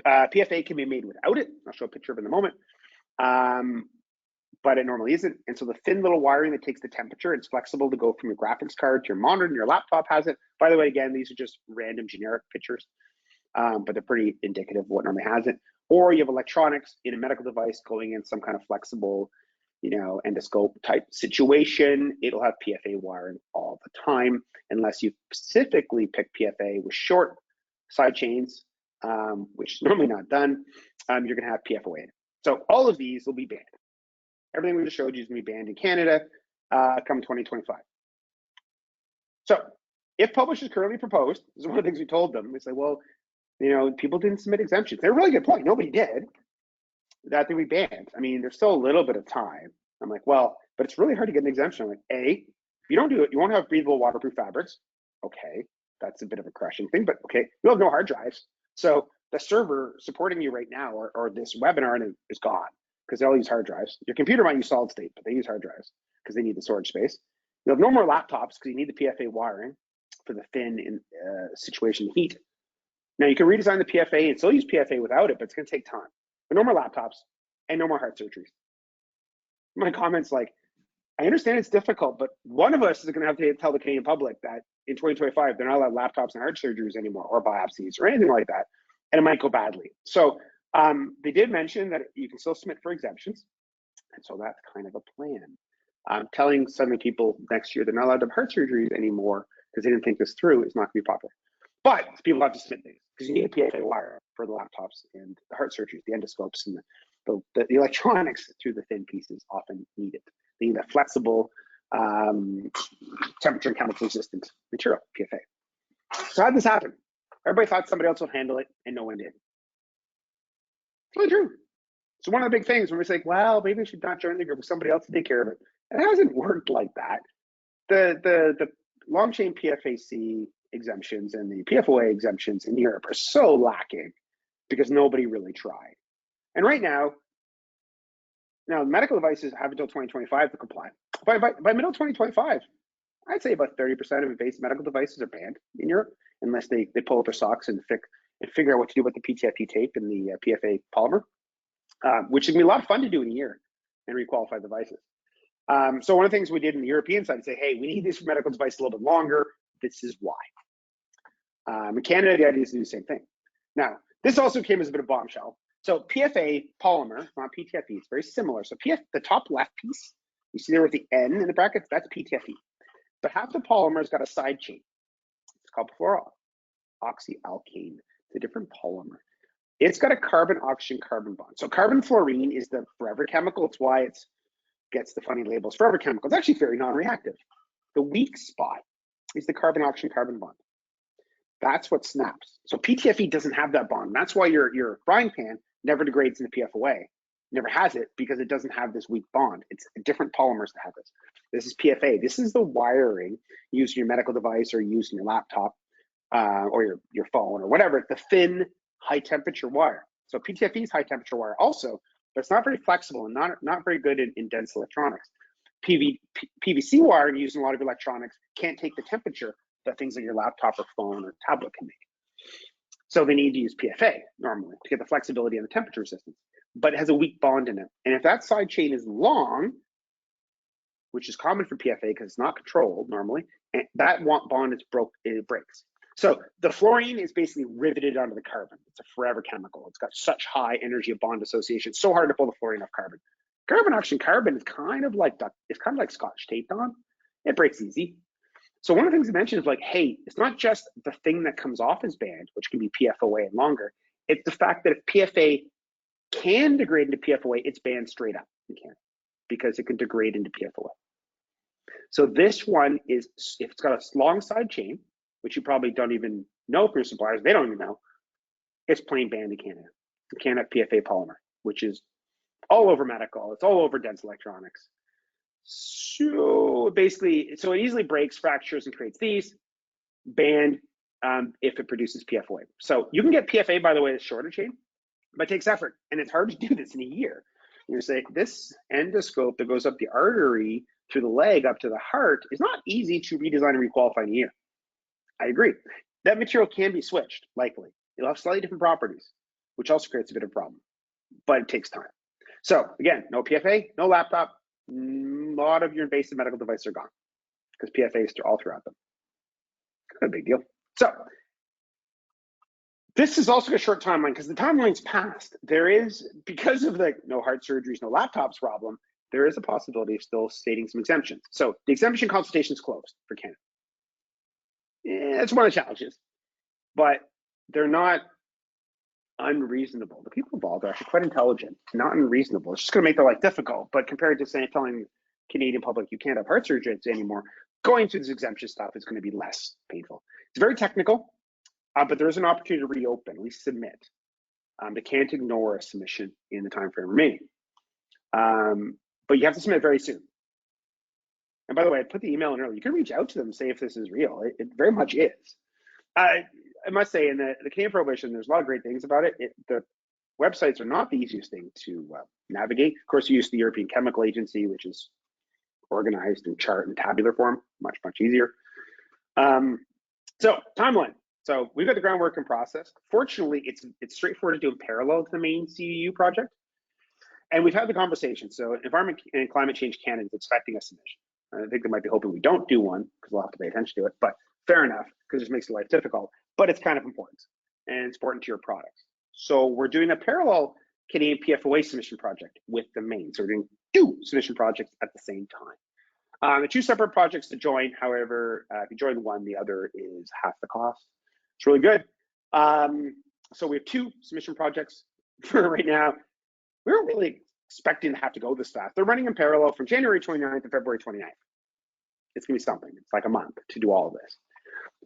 PFA can be made without it. I'll show a picture of it in a moment. But it normally isn't. And so the thin little wiring that takes the temperature, it's flexible to go from your graphics card to your monitor, and your laptop has it. By the way, again, these are just random generic pictures, but they're pretty indicative of what normally has it. Or you have electronics in a medical device going in some kind of flexible, endoscope type situation. It'll have PFA wiring all the time, unless you specifically pick PFA with short side chains, which is normally not done. You're going to have PFOA in it. So all of these will be banned. Everything we just showed you is going to be banned in Canada come 2025. So if published as currently proposed, this is one of the things we told them. We say, well, people didn't submit exemptions. They're a really good point. Nobody did. That they be banned. I mean, there's still a little bit of time. I'm like, well, but it's really hard to get an exemption. I'm like, if you don't do it, you won't have breathable waterproof fabrics. Okay, that's a bit of a crushing thing, but okay, you'll have no hard drives. So the server supporting you right now, or this webinar is gone, because they all use hard drives. Your computer might use solid state, but they use hard drives because they need the storage space. You'll have no more laptops because you need the PFA wiring for the thin situation heat. Now you can redesign the PFA and still use PFA without it, but it's going to take time. But no more laptops and no more heart surgeries. My comments like, I understand it's difficult, but one of us is going to have to tell the Canadian public that in 2025 they're not allowed laptops and heart surgeries anymore, or biopsies or anything like that, and it might go badly. So they did mention that you can still submit for exemptions, and so that's kind of a plan. Telling suddenly people next year they're not allowed to have heart surgeries anymore because they didn't think this through is not going to be popular. But people have to submit things because you need a PFA wire for the laptops and the heart surgeries, the endoscopes, and the electronics through the thin pieces often need it. They need a flexible, temperature and chemical resistant material, PFA. So how did this happen? Everybody thought somebody else would handle it, and no one did. It's really true. So one of the big things when we say, well, maybe we should not join the group with somebody else to take care of it, it hasn't worked like that. The long chain PFAC exemptions and the PFOA exemptions in Europe are so lacking because nobody really tried. And right now medical devices have until 2025 to comply. By middle 2025, I'd say about 30% of invasive medical devices are banned in Europe, unless they pull up their socks and figure out what to do with the PTFE tape and the PFA polymer, which is going to be a lot of fun to do in a year and requalify devices. So one of the things we did in the European side is say, hey, we need these for medical devices a little bit longer. This is why. In Canada, the idea is to do the same thing. Now, this also came as a bit of bombshell. So PFA polymer, not PTFE, it's very similar. So the top left piece, you see there with the N in the brackets, that's PTFE. But half the polymer's got a side chain. It's called fluoroxyalkane. It's a different polymer. It's got a carbon-oxygen-carbon bond. So carbon fluorine is the forever chemical. It's why it gets the funny labels forever chemical. It's actually very non-reactive. The weak spot is the carbon-oxygen-carbon bond. That's what snaps. So PTFE doesn't have that bond. That's why your frying pan never degrades into PFOA. Never has it because it doesn't have this weak bond. It's different polymers that have this. This is PFA. This is the wiring used in your medical device or used in your laptop or your phone or whatever, the thin, high temperature wire. So PTFE is high temperature wire also, but it's not very flexible and not very good in dense electronics. PVC wire used in a lot of electronics can't take the temperature that things like your laptop or phone or tablet can make. So they need to use PFA normally to get the flexibility and the temperature resistance, but it has a weak bond in it. And if that side chain is long, which is common for PFA because it's not controlled normally, and that bond is it breaks. So the fluorine is basically riveted onto the carbon. It's a forever chemical. It's got such high energy of bond association. It's so hard to pull the fluorine off carbon. Carbon-oxygen-carbon is kind of like Scotch taped on. It breaks easy. So one of the things I mentioned is like, hey, it's not just the thing that comes off as banned, which can be PFOA and longer. It's the fact that if PFA can degrade into PFOA, it's banned straight up in Canada because it can degrade into PFOA. So this one is, if it's got a long side chain, which you probably don't even know for your suppliers, they don't even know, it's plain banned in Canada. You can't have PFA polymer, which is all over medical, it's all over dense electronics. So basically, so it easily breaks, fractures, and creates these, banned if it produces PFOA. So you can get PFA, by the way, as shorter chain, but it takes effort, and it's hard to do this in a year. You're gonna say, this endoscope that goes up the artery through the leg up to the heart is not easy to redesign and requalify in a year. I agree. That material can be switched, likely. It'll have slightly different properties, which also creates a bit of a problem, but it takes time. So again, no PFA, no laptop, a lot of your invasive medical devices are gone because PFA is all throughout them. Not a big deal. So this is also a short timeline because the timeline's passed. There is, because of the no heart surgeries, no laptops problem, there is a possibility of still stating some exemptions. So the exemption consultation is closed for Canada. It's one of the challenges, but they're not unreasonable. The people involved are actually quite intelligent, not unreasonable. It's just going to make their life difficult, but compared to saying telling Canadian public you can't have heart surgery anymore, going through this exemption stuff is going to be less painful. It's very technical, but there is an opportunity to reopen, at least submit. They can't ignore a submission in the time frame remaining, but you have to submit very soon. And by the way, I put the email in earlier. You can reach out to them and say if this is real. It very much is. I must say, in the Canadian prohibition, there's a lot of great things about it. The websites are not the easiest thing to navigate. Of course, you use the European Chemical Agency, which is organized in chart and tabular form, much, much easier. So timeline. So we've got the groundwork in process. Fortunately, it's straightforward to do in parallel to the Maine CEU project. And we've had the conversation. So Environment and Climate Change Canada is expecting a submission. I think they might be hoping we don't do one because we'll have to pay attention to it, but fair enough, because it just makes life difficult, but it's kind of important, and it's important to your products. So we're doing a parallel Canadian PFOA submission project with the Maine. So we're doing 2 submission projects at the same time. The 2 separate projects to join, however, if you join one, the other is half the cost. It's really good. So we have 2 submission projects for right now. We weren't really expecting to have to go this fast. They're running in parallel from January 29th to February 29th. It's gonna be something. It's like a month to do all of this.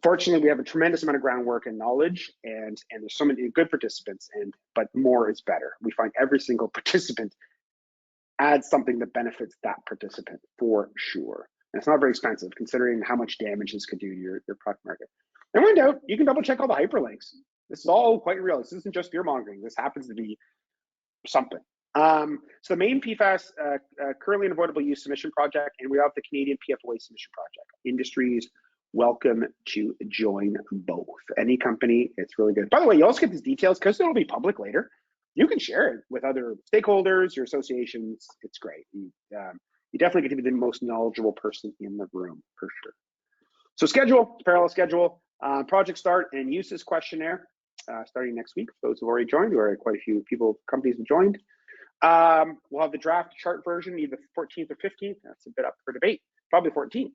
Fortunately, we have a tremendous amount of groundwork and knowledge, and there's so many good participants, but more is better. We find every single participant adds something that benefits that participant for sure. And it's not very expensive considering how much damage this could do to your product market. And when in doubt, you can double check all the hyperlinks. This is all quite real. This isn't just fear mongering. This happens to be something. So the Maine PFAS currently unavoidable use submission project, and we have the Canadian PFOA submission project. Industries welcome to join both. Any company, it's really good. By the way, you also get these details because it'll be public later. You can share it with other stakeholders, your associations. It's great. You definitely get to be the most knowledgeable person in the room for sure. So schedule, parallel schedule, project start and use this questionnaire starting next week. For those who've already joined, or quite a few companies have joined. We'll have the draft chart version either 14th or 15th. That's a bit up for debate, probably 14th.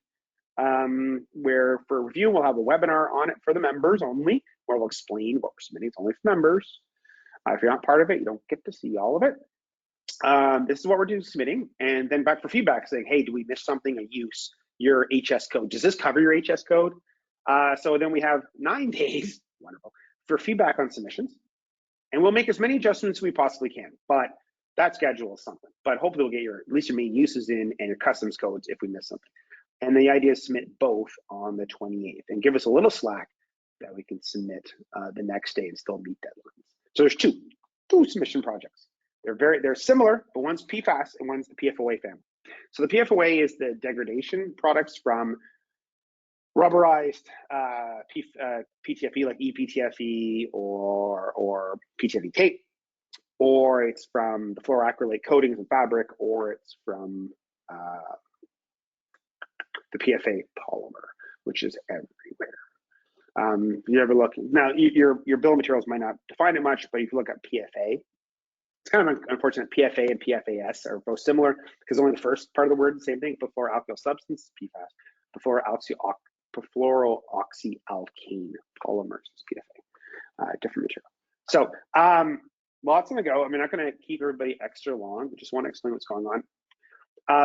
Where for review, we'll have a webinar on it for the members only, where we'll explain what we're submitting. It's only for members. If you're not part of it, you don't get to see all of it. This is what we're doing, submitting, and then back for feedback saying, hey, do we miss something, a use, your HS code? Does this cover your HS code? So then we have 9 days, wonderful, for feedback on submissions. And we'll make as many adjustments as we possibly can, but that schedule is something. But hopefully we'll get at least your main uses in and your customs codes if we miss something. And the idea is to submit both on the 28th and give us a little slack that we can submit the next day and still meet deadlines. So there's two submission projects. They're similar, but one's PFAS and one's the PFOA family. So the PFOA is the degradation products from rubberized PTFE like ePTFE or PTFE tape, or it's from the fluoroacrylate coatings and fabric, or it's from the PFA polymer, which is everywhere. If you ever look now, your bill of materials might not define it much, but if you look at PFA, it's kind of unfortunate. PFA and PFAS are both similar because only the first part of the word, the same thing. Before alkyl substance, PFAS. Before perfluoroxyalkane polymers is PFA, different material. So lots on the go. I'm not going to keep everybody extra long, but just want to explain what's going on.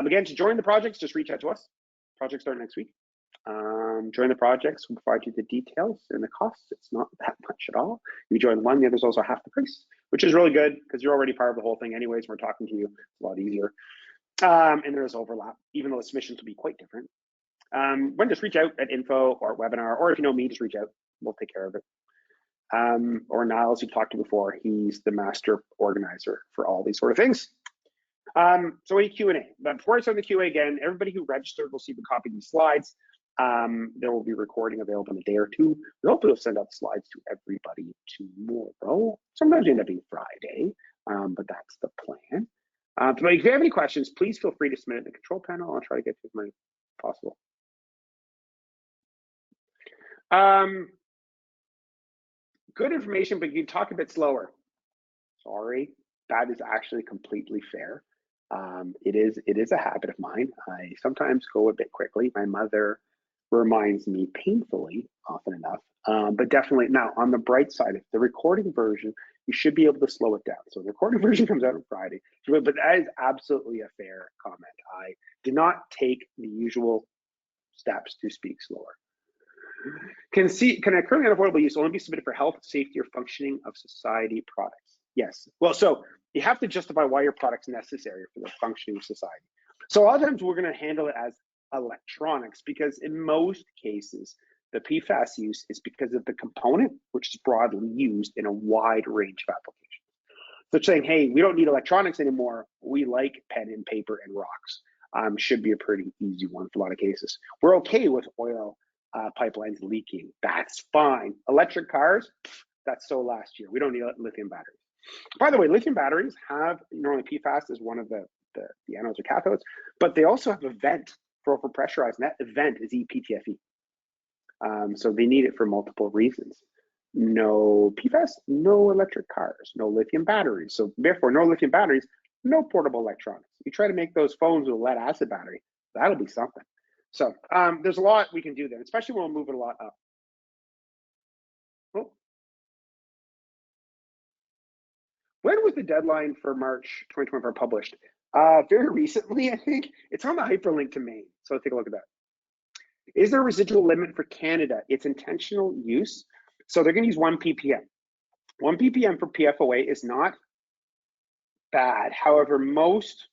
Again, to join the projects, just reach out to us. Projects start next week. Join the projects, we'll provide you the details and the costs. It's not that much at all. If you join one, the other's also half the price, which is really good because you're already part of the whole thing anyways. We're talking to you, it's a lot easier. And there's overlap, even though the submissions will be quite different. When just reach out at info or webinar, or if you know me, just reach out. We'll take care of it. Or Niles, you've talked to before, he's the master organizer for all these sort of things. So a Q&A. But before I start the Q&A again, everybody who registered will receive a copy of these slides. There will be recording available in a day or two. We hopefully will send out slides to everybody tomorrow. Sometimes it end up being Friday, but that's the plan. But if you have any questions, please feel free to submit it in the control panel. I'll try to get to as many as possible. Good information, but you talk a bit slower. Sorry, that is actually completely fair. It is a habit of mine. I sometimes go a bit quickly. My mother reminds me painfully often enough, but definitely now on the bright side, if the recording version, you should be able to slow it down. So the recording version comes out on Friday, but that is absolutely a fair comment. I did not take the usual steps to speak slower. Can a currently unavoidable use only be submitted for health, safety, or functioning of society products? Yes. Well, so you have to justify why your product's necessary for the functioning of society. So a lot of times we're going to handle it as electronics because in most cases, the PFAS use is because of the component, which is broadly used in a wide range of applications. So saying, hey, we don't need electronics anymore. We like pen and paper and rocks. Should be a pretty easy one for a lot of cases. We're okay with oil pipelines leaking. That's fine. Electric cars, that's so last year. We don't need lithium batteries. By the way, lithium batteries have normally PFAS as one of the anodes or cathodes, but they also have a vent for overpressurized, and that event is ePTFE. So they need it for multiple reasons. No PFAS, no electric cars, no lithium batteries. So therefore, no lithium batteries, no portable electronics. You try to make those phones with a lead acid battery, that'll be something. So there's a lot we can do there, especially when we'll move it a lot up. Oh. When was the deadline for March 2024 published? Very recently, I think. It's on the hyperlink to Maine, so take a look at that. Is there a residual limit for Canada? It's intentional use. So they're going to use 1 ppm. 1 ppm for PFOA is not bad. However, most,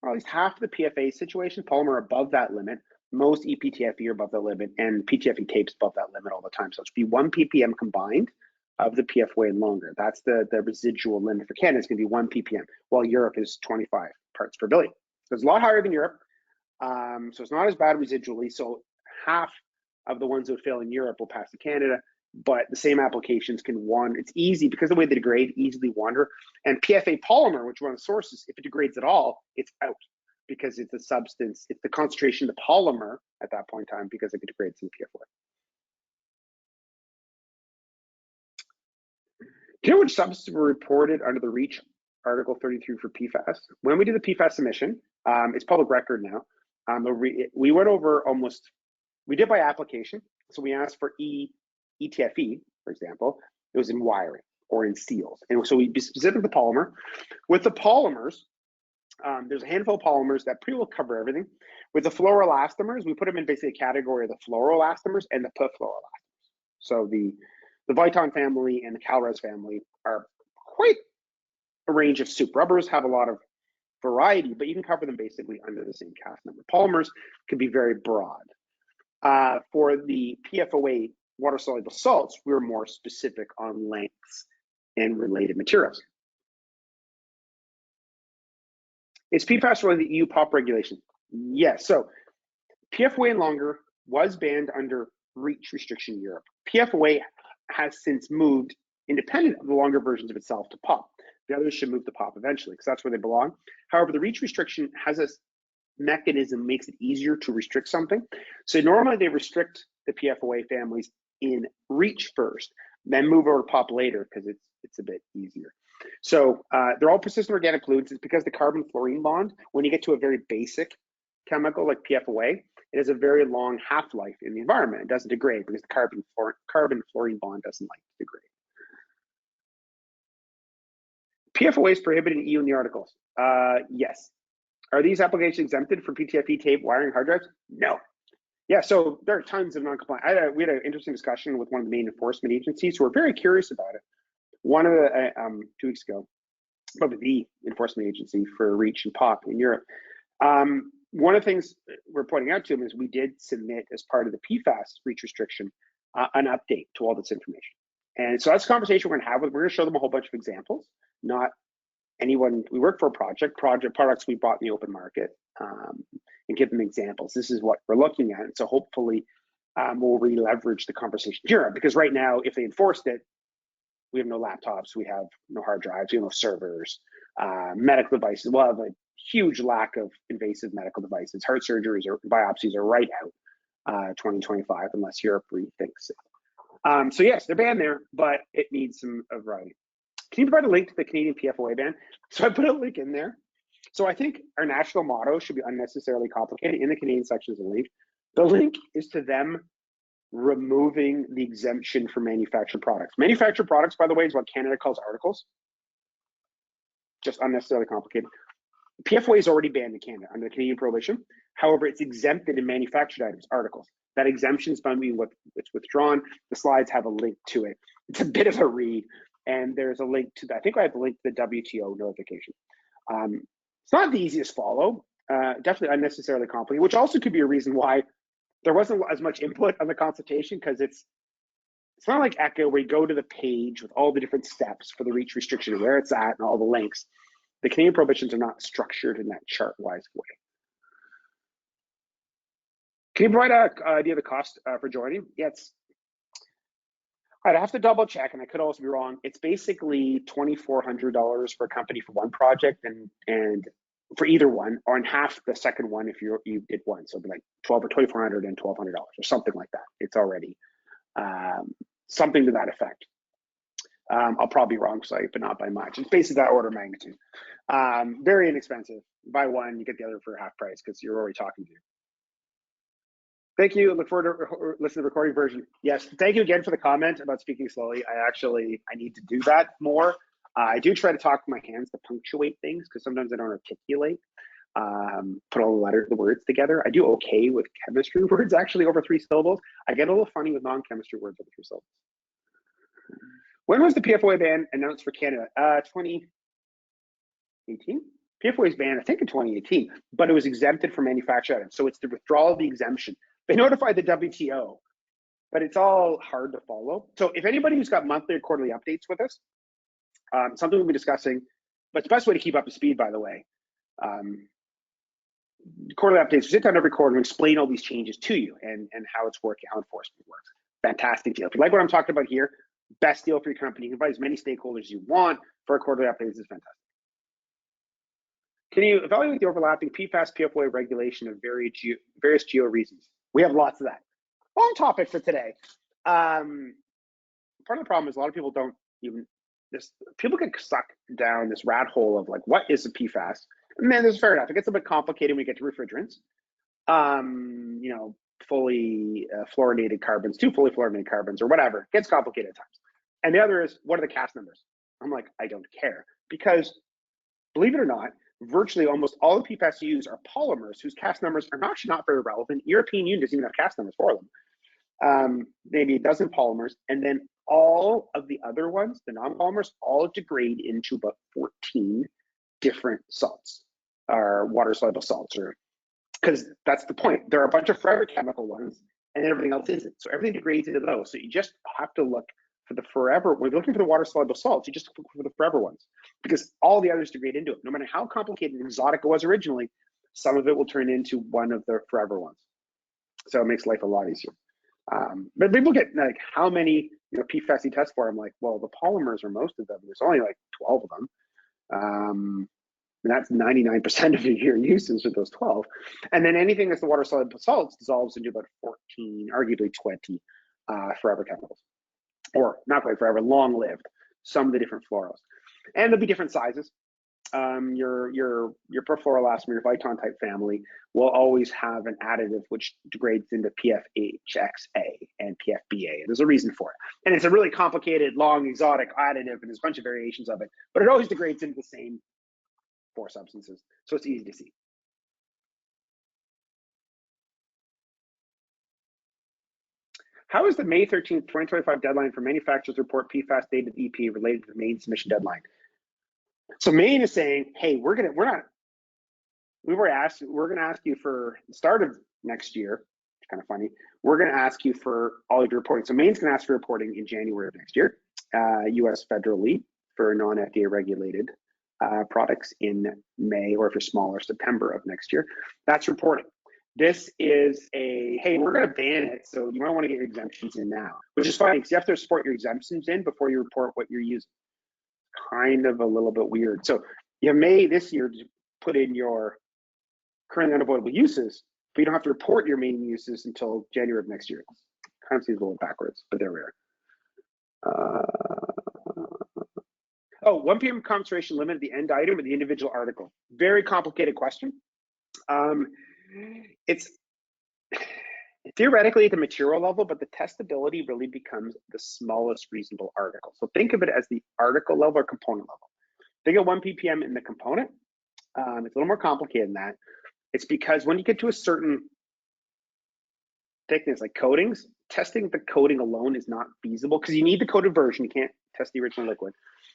or at least half of the PFA situation, polymer are above that limit. Most ePTFE are above that limit, and PTFE tapes above that limit all the time. So it should be 1 ppm combined of the PFOA and longer. That's the residual limit for Canada. It's going to be 1 ppm, while Europe is 25 parts per billion. So it's a lot higher than Europe. So it's not as bad residually. So half of the ones that would fail in Europe will pass to Canada, but the same applications can wander. It's easy because the way they degrade, easily wander. And PFA polymer, which are one of the sources, if it degrades at all, it's out because it's a substance, it's the concentration of the polymer at that point in time because it degrades in PFOA. Do you know which substances were reported under the REACH Article 33 for PFAS? When we did the PFAS submission, it's public record now. We went over we did by application. So we asked for eTFE, for example, It was in wiring or in seals. And so we'd be specific to the polymer. With the polymers, there's a handful of polymers that pretty well cover everything. With the fluoroelastomers, we put them in basically a category of the fluoroelastomers and the perfluoroelastomers. So the Viton family and the Calres family are quite a range of soup. Rubbers have a lot of variety, but you can cover them basically under the same cast number. Polymers can be very broad. For the PFOA water-soluble salts, we're more specific on lengths and related materials. Is PFAS related to EU POP regulation? Yes. So PFOA and longer was banned under REACH restriction in Europe. PFOA has since moved independent of the longer versions of itself to POP. The others should move to POP eventually because that's where they belong. However, the REACH restriction has a mechanism makes it easier to restrict something. So normally they restrict the PFOA families in REACH first, then move over to POP later because it's a bit easier. So they're all persistent organic pollutants. It's because the carbon-fluorine bond, when you get to a very basic chemical like PFOA, it has a very long half-life in the environment. It doesn't degrade because the carbon-fluorine bond doesn't like to degrade. PFOA is prohibited in EU in the articles. Yes. Are these applications exempted from PTFE tape, wiring, hard drives? No. Yeah, so there are tons of non-compliant. We had an interesting discussion with one of the main enforcement agencies who were very curious about it. One of the 2 weeks ago, probably the enforcement agency for REACH and POP in Europe. One of the things we're pointing out to them is we did submit as part of the PFAS REACH restriction an update to all this information. And so that's a conversation we're going to have with. We're going to show them a whole bunch of examples, not anyone. We work for a project products we bought in the open market, and give them examples. This is what we're looking at. And so hopefully we'll re-leverage the conversation in Europe, because right now, if they enforced it, we have no laptops, we have no hard drives, we have no servers, medical devices. We'll have a huge lack of invasive medical devices. Heart surgeries or biopsies are right out 2025 unless Europe rethinks it. So yes, they're banned there, but it needs some variety. Can you provide a link to the Canadian PFOA ban? So I put a link in there. So I think our national motto should be unnecessarily complicated. In the Canadian section is a link. The link is to them removing the exemption for manufactured products. Manufactured products, by the way, is what Canada calls articles. Just unnecessarily complicated. PFOA is already banned in Canada under the Canadian prohibition. However, it's exempted in manufactured items, articles. That exemption is by being it's withdrawn. The slides have a link to it. It's a bit of a read, and there's a link to that. I think I have a link to the WTO notification. It's not the easiest follow, definitely unnecessarily complicated, which also could be a reason why there wasn't as much input on the consultation, because it's not like ECHO where you go to the page with all the different steps for the REACH restriction and where it's at and all the links. The Canadian prohibitions are not structured in that chart-wise way. Can you provide an idea of the cost for joining? Yeah, I'd have to double check, and I could also be wrong. It's basically $2,400 for a company for one project, and for either one, or in half the second one if you did one. So it'd be like $2,400 and $1,200 or something like that. It's already something to that effect. I'll probably be wrong, but not by much. It's basically that order of magnitude. Very inexpensive. Buy one, you get the other for half price because you're already talking to you. Thank you. Look forward to listening to the recording version. Yes, thank you again for the comment about speaking slowly. I need to do that more. I do try to talk with my hands to punctuate things because sometimes I don't articulate, put all the words together. I do okay with chemistry words actually over 3 syllables. I get a little funny with non-chemistry words over 3 syllables. When was the PFOA ban announced for Canada? 2018? PFOA is banned, I think, in 2018, but it was exempted from manufactured items. So it's the withdrawal of the exemption. They notified the WTO, but it's all hard to follow. So if anybody who's got monthly or quarterly updates with us, something we'll be discussing, but it's the best way to keep up to speed, by the way. Quarterly updates, we sit down every quarter and explain all these changes to you and how it's working, how enforcement works. Fantastic deal. If you like what I'm talking about here, best deal for your company. You can invite as many stakeholders as you want for a quarterly updates. Is fantastic. Can you evaluate the overlapping PFAS PFOA regulation of various geo reasons? We have lots of that. Long topic for today. Part of the problem is a lot of people don't even, people get sucked down this rat hole of like, what is a PFAS? And then there's fair enough. It gets a bit complicated when we get to refrigerants. You know, fully fluorinated carbons, 2 fully fluorinated carbons or whatever. It gets complicated at times. And the other is, what are the CAS numbers? I'm like, I don't care, because believe it or not, virtually almost all the PFAS used are polymers whose CAS numbers are actually not very relevant. European Union doesn't even have CAS numbers for them. Maybe a dozen polymers, and then all of the other ones, the non-polymers, all degrade into about 14 different salts, or water-soluble salts, or because that's the point. There are a bunch of forever chemical ones, and then everything else isn't. So everything degrades into those. So you just have to look for the forever. When you're looking for the water-soluble salts, you just look for the forever ones, because all the others degrade into it. No matter how complicated and exotic it was originally, some of it will turn into one of the forever ones. So it makes life a lot easier. But they look at like how many PFAS you test for. I'm like, well, the polymers are most of them. There's only like 12 of them. And that's 99% of your uses of those 12. And then anything that's the water soluble salts dissolves into about 14, arguably 20 forever chemicals, or not quite forever, long lived, some of the different florals. And there'll be different sizes. Your perfluoroelastin, your Viton type family will always have an additive which degrades into PFHXA and PFBA. And there's a reason for it. And it's a really complicated, long, exotic additive, and there's a bunch of variations of it, but it always degrades into the same 4 substances. So it's easy to see. How is the May 13th, 2025 deadline for manufacturers to report PFAS data to the EPA related to the Maine submission deadline? So Maine is saying, hey, we're gonna ask you for the start of next year. It's kind of funny. We're gonna ask you for all of your reporting. So Maine's gonna ask for reporting in January of next year, US federally for non-FDA regulated products in May, or if you're smaller, September of next year. That's reporting. This is a, hey, we're going to ban it, so you might want to get your exemptions in now, which is fine because you have to support your exemptions in before you report what you're using. Kind of a little bit weird. So you may this year put in your currently unavoidable uses, but you don't have to report your main uses until January of next year. Kind of seems a little backwards, but there we are. 1 ppm concentration limit at the end item of the individual article. Very complicated question. It's theoretically at the material level, but the testability really becomes the smallest reasonable article. So think of it as the article level or component level. Think of 1 ppm in the component. It's a little more complicated than that. It's because when you get to a certain thickness, like coatings, testing the coating alone is not feasible because you need the coated version. You can't test the original liquid.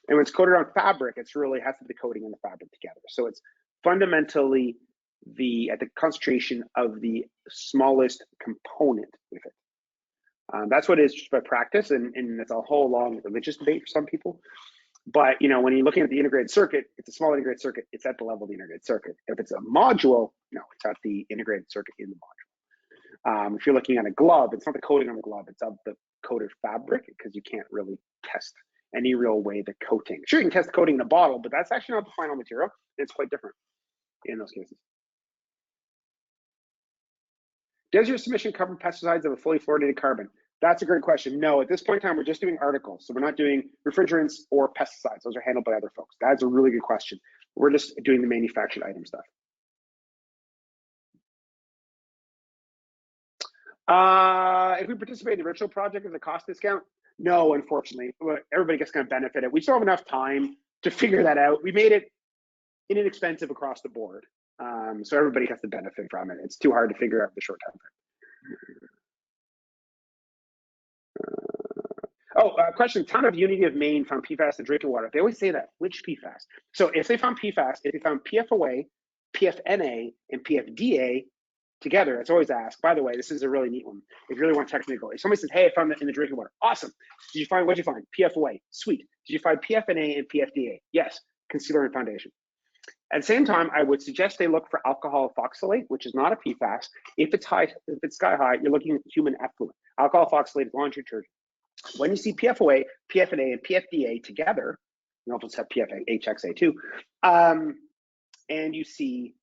And when it's coated on fabric, it's really has to be the coating and the fabric together. So it's fundamentally at the concentration of the smallest component with it. That's what it is just by practice, and it's a whole long religious debate for some people. But when you're looking at the integrated circuit, it's a small integrated circuit. It's at the level of the integrated circuit. If it's a module, no, it's at the integrated circuit in the module. If you're looking at a glove, it's not the coating on the glove, it's of the coated fabric, because you can't really test any real way the coating. Sure, you can test the coating in a bottle, but that's actually not the final material. It's quite different in those cases. Does your submission cover pesticides of a fully fluoridated carbon? That's a great question. No, at this point in time, we're just doing articles. So we're not doing refrigerants or pesticides. Those are handled by other folks. That's a really good question. We're just doing the manufactured item stuff. If we participate in the original project as a cost discount, no, unfortunately. Everybody gets going to benefit it. We still have enough time to figure that out. We made it inexpensive across the board. So everybody has to benefit from it. It's too hard to figure out the short time frame. Question, Town of Unity of Maine found PFAS in drinking water. They always say that. Which PFAS? So if they found PFAS, if they found PFOA, PFNA, and PFDA together, it's always asked. By the way, this is a really neat one. If you really want technical, if somebody says, hey, I found it in the drinking water. Awesome. What'd you find? PFOA. Sweet. Did you find PFNA and PFDA? Yes. Concealer and foundation. At the same time, I would suggest they look for alcohol ethoxylate, which is not a PFAS. If it's sky high, you're looking at human effluent. Alcohol ethoxylate is laundry detergent. When you see PFOA, PFNA, and PFDA together, you also have PFHXA too, and you see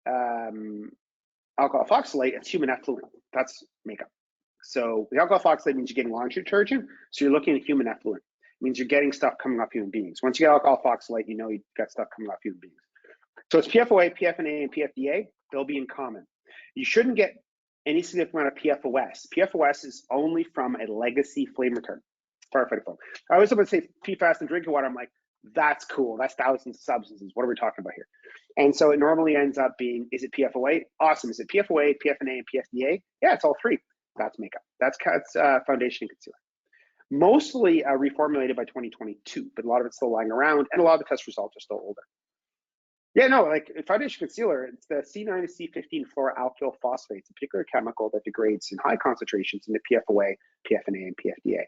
alcohol ethoxylate, it's human effluent. That's makeup. So the alcohol ethoxylate means you're getting laundry detergent, so you're looking at human effluent. It means you're getting stuff coming off human beings. Once you get alcohol ethoxylate, you know you've got stuff coming off human beings. So it's PFOA, PFNA, and PFDA. They'll be in common. You shouldn't get any significant amount of PFOS. PFOS is only from a legacy flame retardant. firefighting foam. I always would say PFAS in drinking water. I'm like, that's cool. That's thousands of substances. What are we talking about here? And so it normally ends up being, is it PFOA? Awesome. Is it PFOA, PFNA, and PFDA? Yeah, it's all three. That's makeup. That's foundation and concealer. Mostly reformulated by 2022, but a lot of it's still lying around, and a lot of the test results are still older. Yeah, no, like foundation concealer, it's the C9 to C15 fluoroalkyl phosphate. It's a particular chemical that degrades in high concentrations into PFOA, PFNA, and PFDA.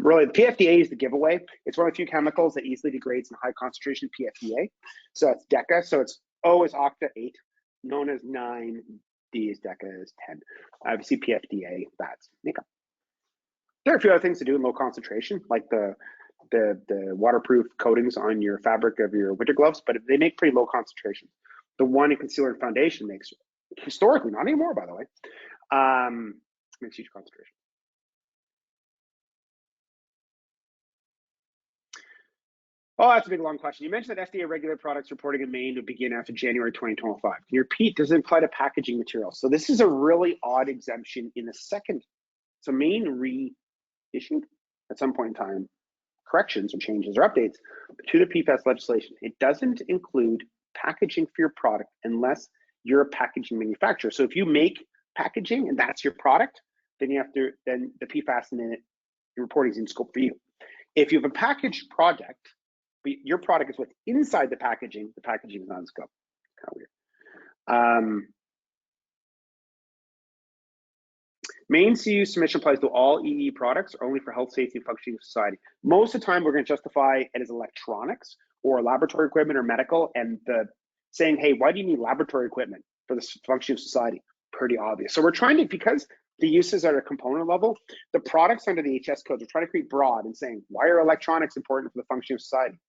Really, the PFDA is the giveaway. It's one of the few chemicals that easily degrades in high concentration PFDA. So it's deca. So it's O is octa 8, known as 9, D is deca is 10. Obviously, PFDA, that's makeup. There are a few other things to do in low concentration, like the waterproof coatings on your fabric of your winter gloves, but they make pretty low concentration. The one in concealer and foundation makes, historically, not anymore, by the way, makes huge concentration. Oh, that's a big, long question. You mentioned that FDA regulated products reporting in Maine would begin after January 2025. Can you repeat, does it apply to packaging materials? So this is a really odd exemption in the second. So Maine reissued at some point in time corrections or changes or updates to the PFAS legislation. It doesn't include packaging for your product unless you're a packaging manufacturer. So if you make packaging and that's your product, then you have to, then the PFAS in it, your reporting is in scope for you. If you have a packaged product, but your product is what's inside the packaging is not in scope. Kind of weird. Maine CU submission applies to all EE products or only for health, safety, and functioning of society. Most of the time, we're going to justify it as electronics or laboratory equipment or medical, and the saying, hey, why do you need laboratory equipment for the functioning of society? Pretty obvious. So we're trying to, because the uses are at a component level, the products under the HS codes, we're trying to create broad and saying, why are electronics important for the functioning of society?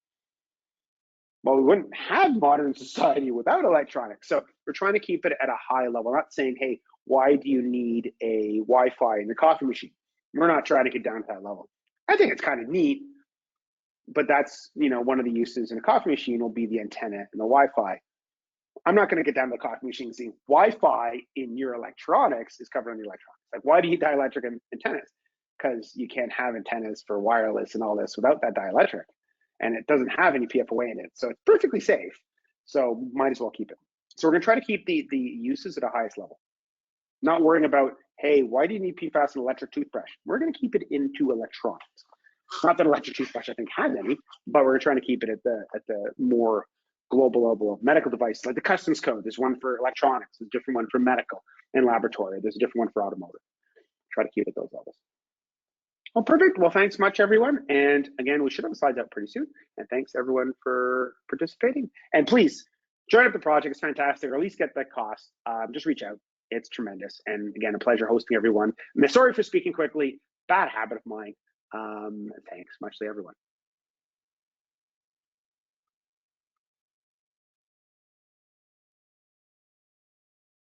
Well, we wouldn't have modern society without electronics. So we're trying to keep it at a high level, not saying, hey, why do you need a Wi-Fi in the coffee machine? We're not trying to get down to that level. I think it's kind of neat, but that's, you know, one of the uses in a coffee machine will be the antenna and the Wi-Fi. I'm not going to get down to the coffee machine and see Wi-Fi in your electronics is covered under electronics. Like, why do you need dielectric antennas? Because you can't have antennas for wireless and all this without that dielectric. And it doesn't have any PFOA in it. So it's perfectly safe. So might as well keep it. So we're going to try to keep the uses at a highest level. Not worrying about, hey, why do you need PFAS in an electric toothbrush? We're going to keep it into electronics. Not that electric toothbrush, I think, has any, but we're trying to keep it at the more global level of medical devices. Like the customs code, there's one for electronics, there's a different one for medical and laboratory, there's a different one for automotive. Try to keep it at those levels. Well, perfect. Well, thanks much, everyone. And again, we should have the slides out pretty soon. And thanks, everyone, for participating. And please, join up the project. It's fantastic, or at least get that cost. Just reach out. It's tremendous. And again, a pleasure hosting everyone. I'm sorry for speaking quickly. Bad habit of mine. Thanks much to everyone.